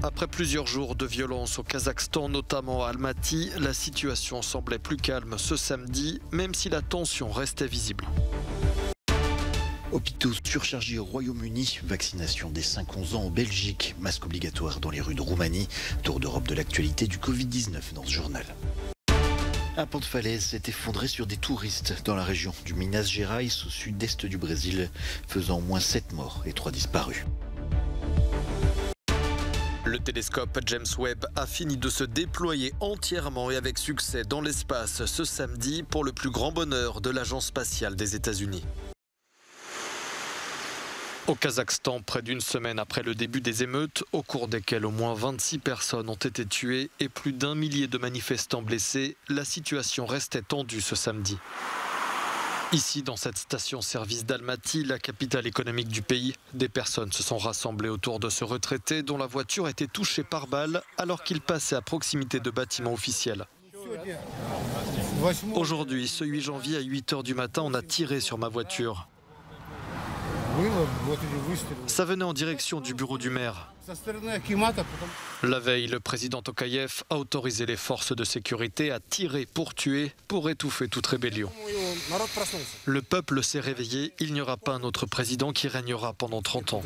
Après plusieurs jours de violence au Kazakhstan, notamment à Almaty, la situation semblait plus calme ce samedi, même si la tension restait visible. Hôpitaux surchargés au Royaume-Uni, vaccination des 5-11 ans en Belgique, masque obligatoire dans les rues de Roumanie, tour d'Europe de l'actualité du Covid-19 dans ce journal. Un pan de falaise s'est effondré sur des touristes dans la région du Minas Gerais, au sud-est du Brésil, faisant au moins 7 morts et 3 disparus. Le télescope James Webb a fini de se déployer entièrement et avec succès dans l'espace ce samedi pour le plus grand bonheur de l'Agence spatiale des États-Unis. Au Kazakhstan, près d'une semaine après le début des émeutes, au cours desquelles au moins 26 personnes ont été tuées et plus d'1 millier de manifestants blessés, la situation restait tendue ce samedi. Ici, dans cette station-service d'Almaty, la capitale économique du pays, des personnes se sont rassemblées autour de ce retraité dont la voiture était touchée par balle alors qu'il passait à proximité de bâtiments officiels. Aujourd'hui, ce 8 janvier à 8 h du matin, on a tiré sur ma voiture. Ça venait en direction du bureau du maire. La veille, le président Tokayev a autorisé les forces de sécurité à tirer pour tuer, pour étouffer toute rébellion. Le peuple s'est réveillé, il n'y aura pas un autre président qui régnera pendant 30 ans.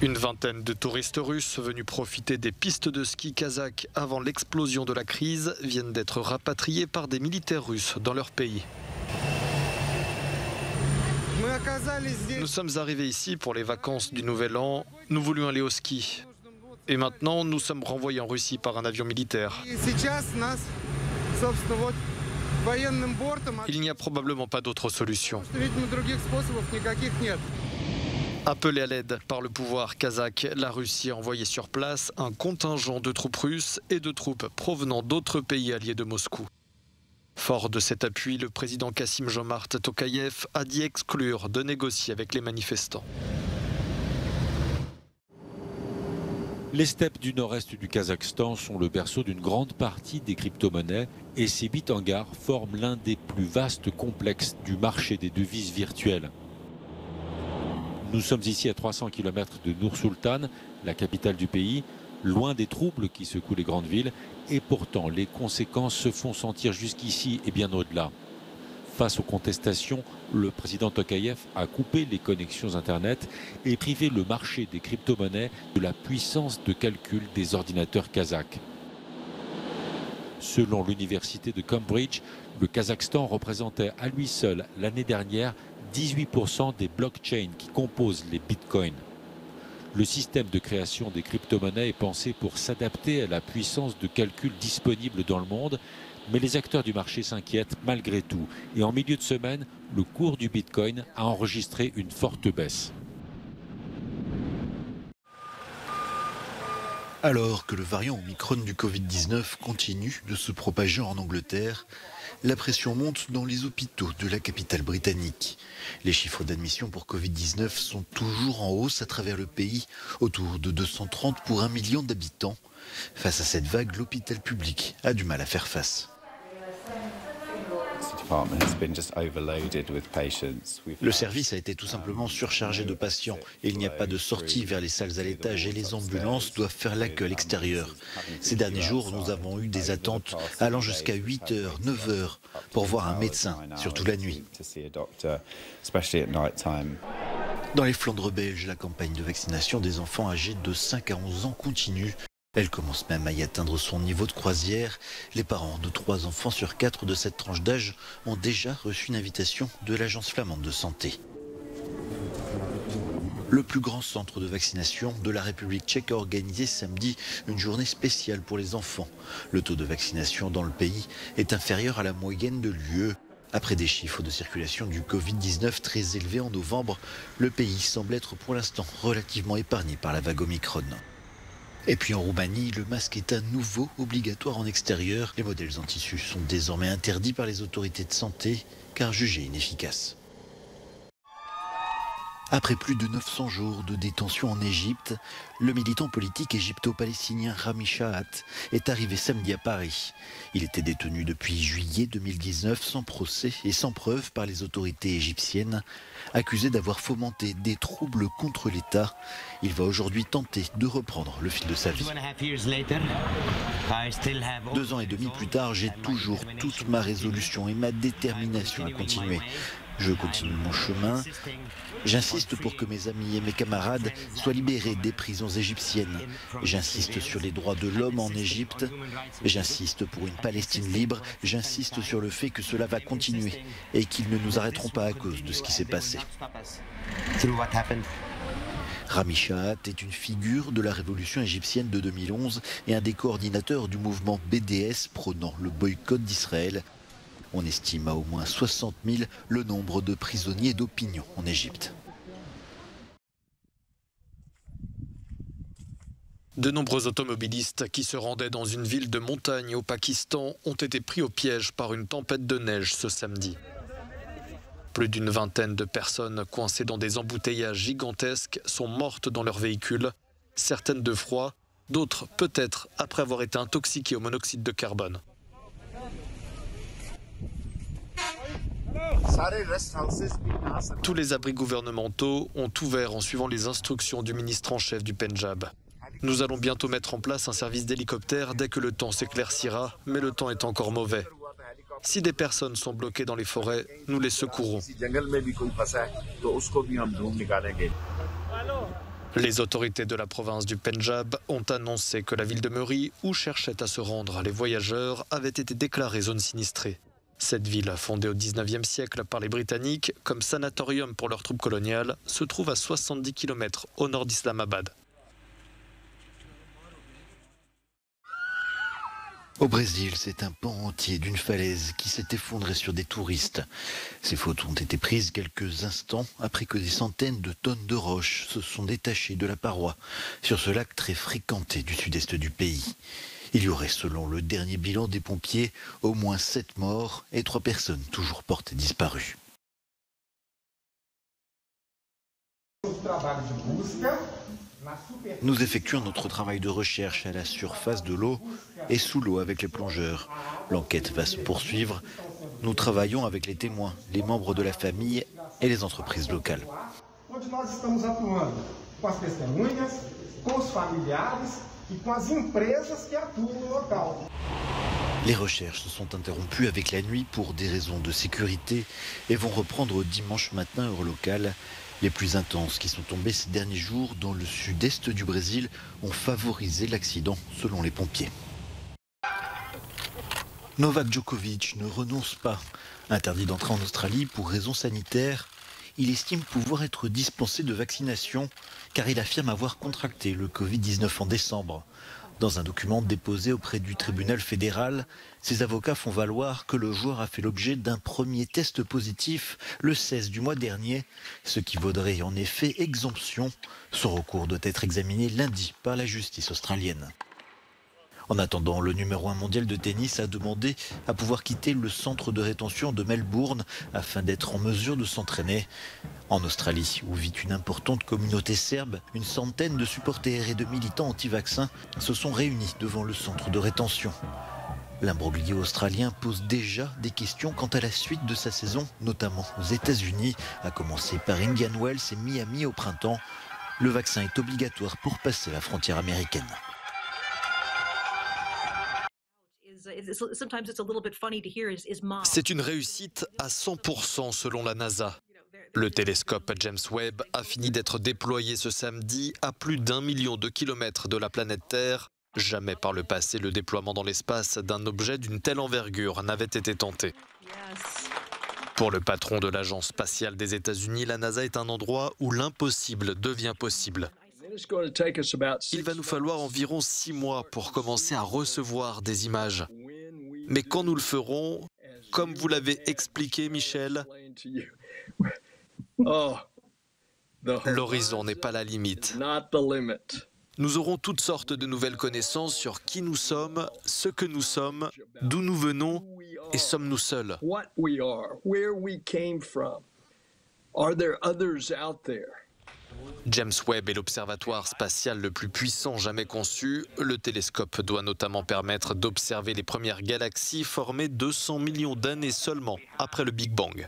Une vingtaine de touristes russes venus profiter des pistes de ski kazakhs avant l'explosion de la crise viennent d'être rapatriés par des militaires russes dans leur pays. Nous sommes arrivés ici pour les vacances du Nouvel An. Nous voulions aller au ski. Et maintenant, nous sommes renvoyés en Russie par un avion militaire. Il n'y a probablement pas d'autre solution. Appelée à l'aide par le pouvoir kazakh, la Russie a envoyé sur place un contingent de troupes russes et de troupes provenant d'autres pays alliés de Moscou. Fort de cet appui, le président Kassim-Jomart Tokayev a dit exclure de négocier avec les manifestants. Les steppes du nord-est du Kazakhstan sont le berceau d'une grande partie des crypto-monnaies et ces bits-hangars forment l'un des plus vastes complexes du marché des devises virtuelles. Nous sommes ici à 300 km de Nur-Sultan, la capitale du pays, loin des troubles qui secouent les grandes villes, et pourtant les conséquences se font sentir jusqu'ici et bien au-delà. Face aux contestations, le président Tokayev a coupé les connexions Internet et privé le marché des crypto-monnaies de la puissance de calcul des ordinateurs kazakhs. Selon l'université de Cambridge, le Kazakhstan représentait à lui seul l'année dernière 18% des blockchains qui composent les bitcoins. Le système de création des crypto-monnaies est pensé pour s'adapter à la puissance de calcul disponible dans le monde, mais les acteurs du marché s'inquiètent malgré tout. Et en milieu de semaine, le cours du bitcoin a enregistré une forte baisse. Alors que le variant Omicron du Covid-19 continue de se propager en Angleterre, la pression monte dans les hôpitaux de la capitale britannique. Les chiffres d'admission pour Covid-19 sont toujours en hausse à travers le pays, autour de 230 pour 1 million d'habitants. Face à cette vague, l'hôpital public a du mal à faire face. Le service a été tout simplement surchargé de patients et il n'y a pas de sortie vers les salles à l'étage et les ambulances doivent faire la queue à l'extérieur. Ces derniers jours, nous avons eu des attentes allant jusqu'à 8 h, 9 h pour voir un médecin, surtout la nuit. Dans les Flandres belges, la campagne de vaccination des enfants âgés de 5 à 11 ans continue. Elle commence même à y atteindre son niveau de croisière. Les parents de 3 enfants sur 4 de cette tranche d'âge ont déjà reçu une invitation de l'Agence flamande de santé. Le plus grand centre de vaccination de la République tchèque a organisé samedi une journée spéciale pour les enfants. Le taux de vaccination dans le pays est inférieur à la moyenne de l'UE. Après des chiffres de circulation du Covid-19 très élevés en novembre, le pays semble être pour l'instant relativement épargné par la vague Omicron. Et puis en Roumanie, le masque est à nouveau obligatoire en extérieur. Les modèles en tissu sont désormais interdits par les autorités de santé car jugés inefficaces. Après plus de 900 jours de détention en Égypte, le militant politique égypto-palestinien Rami Shahat est arrivé samedi à Paris. Il était détenu depuis juillet 2019 sans procès et sans preuve par les autorités égyptiennes, accusé d'avoir fomenté des troubles contre l'État. Il va aujourd'hui tenter de reprendre le fil de sa vie. 2 ans et demi plus tard, j'ai toujours toute ma résolution et ma détermination à continuer. Je continue mon chemin. J'insiste pour que mes amis et mes camarades soient libérés des prisons égyptiennes. J'insiste sur les droits de l'homme en Égypte. J'insiste pour une Palestine libre. J'insiste sur le fait que cela va continuer et qu'ils ne nous arrêteront pas à cause de ce qui s'est passé. Rami Shahat est une figure de la révolution égyptienne de 2011 et un des coordinateurs du mouvement BDS prônant le boycott d'Israël. On estime à au moins 60 000 le nombre de prisonniers d'opinion en Égypte. De nombreux automobilistes qui se rendaient dans une ville de montagne au Pakistan ont été pris au piège par une tempête de neige ce samedi. Plus d'une vingtaine de personnes coincées dans des embouteillages gigantesques sont mortes dans leur véhicule, certaines de froid, d'autres peut-être après avoir été intoxiquées au monoxyde de carbone. Tous les abris gouvernementaux ont ouvert en suivant les instructions du ministre en chef du Pendjab. Nous allons bientôt mettre en place un service d'hélicoptère dès que le temps s'éclaircira, mais le temps est encore mauvais. Si des personnes sont bloquées dans les forêts, nous les secourrons. Les autorités de la province du Pendjab ont annoncé que la ville de Murree, où cherchaient à se rendre les voyageurs, avait été déclarée zone sinistrée. Cette ville, fondée au XIXe siècle par les Britanniques comme sanatorium pour leurs troupes coloniales, se trouve à 70 km au nord d'Islamabad. Au Brésil, c'est un pan entier d'une falaise qui s'est effondrée sur des touristes. Ces photos ont été prises quelques instants après que des centaines de tonnes de roches se sont détachées de la paroi sur ce lac très fréquenté du sud-est du pays. Il y aurait, selon le dernier bilan des pompiers, au moins 7 morts et 3 personnes toujours portées disparues. Nous effectuons notre travail de recherche à la surface de l'eau et sous l'eau avec les plongeurs. L'enquête va se poursuivre. Nous travaillons avec les témoins, les membres de la famille et les entreprises locales. Les recherches se sont interrompues avec la nuit pour des raisons de sécurité et vont reprendre dimanche matin heure locale. Les plus intenses qui sont tombées ces derniers jours dans le sud-est du Brésil ont favorisé l'accident selon les pompiers. Novak Djokovic ne renonce pas. Interdit d'entrer en Australie pour raisons sanitaires, il estime pouvoir être dispensé de vaccination car il affirme avoir contracté le Covid-19 en décembre. Dans un document déposé auprès du tribunal fédéral, ses avocats font valoir que le joueur a fait l'objet d'un premier test positif le 16 du mois dernier, ce qui vaudrait en effet exemption. Son recours doit être examiné lundi par la justice australienne. En attendant, le numéro 1 mondial de tennis a demandé à pouvoir quitter le centre de rétention de Melbourne afin d'être en mesure de s'entraîner. En Australie, où vit une importante communauté serbe, une centaine de supporters et de militants anti-vaccins se sont réunis devant le centre de rétention. L'imbroglio australien pose déjà des questions quant à la suite de sa saison, notamment aux États-Unis, à commencer par Indian Wells et Miami au printemps. Le vaccin est obligatoire pour passer la frontière américaine. C'est une réussite à 100% selon la NASA. Le télescope James Webb a fini d'être déployé ce samedi à plus d'1 million de kilomètres de la planète Terre. Jamais par le passé le déploiement dans l'espace d'un objet d'une telle envergure n'avait été tenté. Pour le patron de l'agence spatiale des États-Unis, la NASA est un endroit où l'impossible devient possible. Il va nous falloir environ 6 mois pour commencer à recevoir des images. Mais quand nous le ferons, comme vous l'avez expliqué, Michel, l'horizon n'est pas la limite. Nous aurons toutes sortes de nouvelles connaissances sur qui nous sommes, ce que nous sommes, d'où nous venons et sommes-nous seuls. James Webb est l'observatoire spatial le plus puissant jamais conçu. Le télescope doit notamment permettre d'observer les premières galaxies formées 200 millions d'années seulement après le Big Bang.